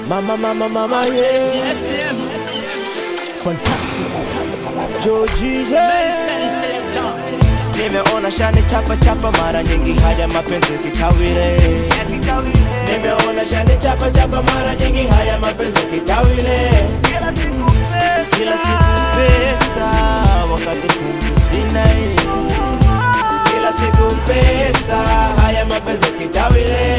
Mama, yeah. Fantastic. Georgie, nimeona shani chapa mara nyingi, haya mapenzi kitawile. Nimeona shani chapa mara nyingi, haya mapenzi kitawile. Kila siku pesa, wakati kumbe sina. Kila siku pesa, haya mapenzi kitawile.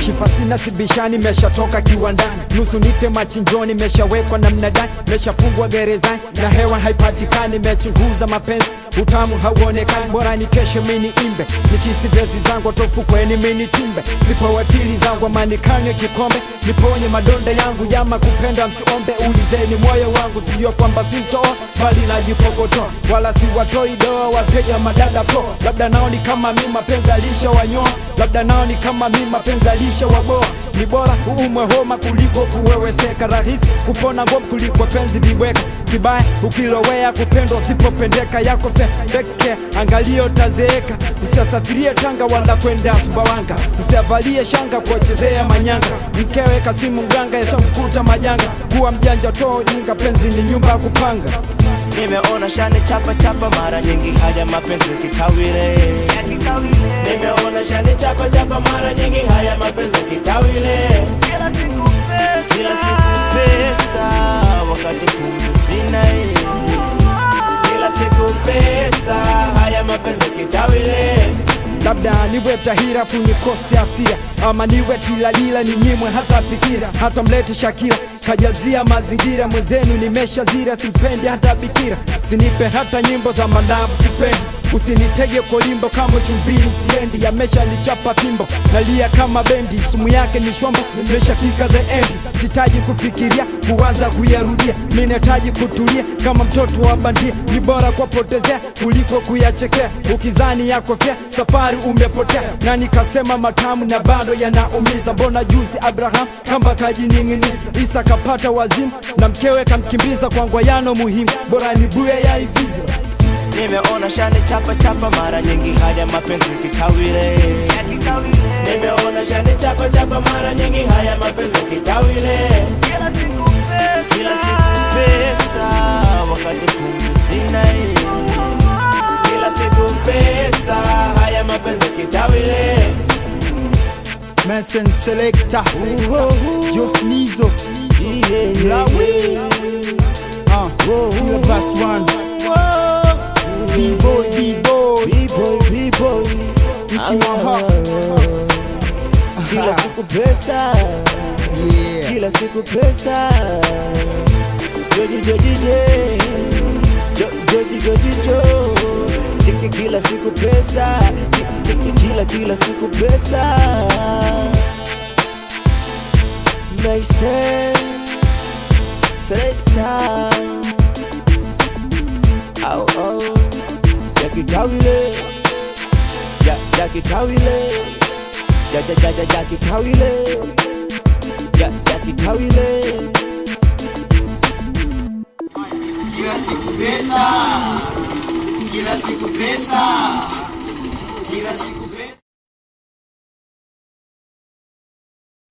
Shipa sina sibishani, meshatoka kiwandani. Nusu nipe machinjoni, meshawekwa na mnadani. Meshafungwa gerezani na hewa haipatikani. Mechunguza mapenzi, utamu hauonekani. Bora ni kesho mini imbe, nikisi bezi zangu tofu kweni mini timbe. Zipo wakili zangu amanikanywe kikombe, niponye madonda yangu. Jama kupenda msiombe, ulizeni moyo wangu. Siyo kwamba sintoa, bali najipokotoa. Wala si watoi doa, wateja madada po. Labda nao ni kama mimi mapenzi alisha wanyoa. Labda nao ni kama mimi mapenzi alisha waboa. Ni bora uumwe homa kuliko kuweweseka. Rahisi kupona ngom kuliko penzi liweka. Kibaya ukilowea kupendwa usipopendeka. Yako peke angalio tazeeka. Usiasafirie Tanga wala kwenda Sumbawanga. Usiavalie shanga kuwachezea manyanga. Mkewe Kasimu mganga yashamkuta majanga. Kuwa mjanja toa jinga, penzi ni nyumba ya kupanga. Nimeona shani chapa mara nyingi, haya mapenzi kitawile. Nimeona shani chapa mara nyingi, haya mapenzi kitawile. Kila siku pesa, wakati kumbe sina. Kila siku pesa, haya mapenzi kitawile. Labda niwe tahira kunikose hasira, ama niwe tilalila ninyimwe hata fikira. Hata mlete Shakira kajazia mazingira, mwenzenu nimesha zira. Simpendi hata bikira, sinipe hata nyimbo za malavu sipendi. Usinitege kolimbo kama chumbini siendi. Yamesha nichapa fimbo, nalia kama bendi. Sumu yake ni shombo, nimeshafika the end. Sitaji kufikiria, kuwaza kuyarudia. Minetaji kutulia kama mtoto wa bandia. Ni bora kwa potezea kuliko kuyachekea. Ukizani yako fea, safari umepotea. Na nikasema matamu na bado yanaumiza. Mbona juzi Abraham kamba kajining'iniza. Isa kapata wazimu na mkewe kamkimbiza. Kwa ngwayano muhimu, bora ni buye ya ivizi. Nimeona shani chapa mara nyingi, haya mapenzi kitawile. Nimeona shani chapa mara nyingi, haya mapenzi kitawile. Kila siku pesa, wakati kumbe sina. Kila siku pesa, haya mapenzi kitawile. Mason Selector, Jof Nizo, Lawi, Syllabus One, B-boy, kila siku pesa, kila siku pesa. Georgie, kila siku pesa, kila siku pesa. Mason Selector, yakitawile, yakitawile, yakitawile.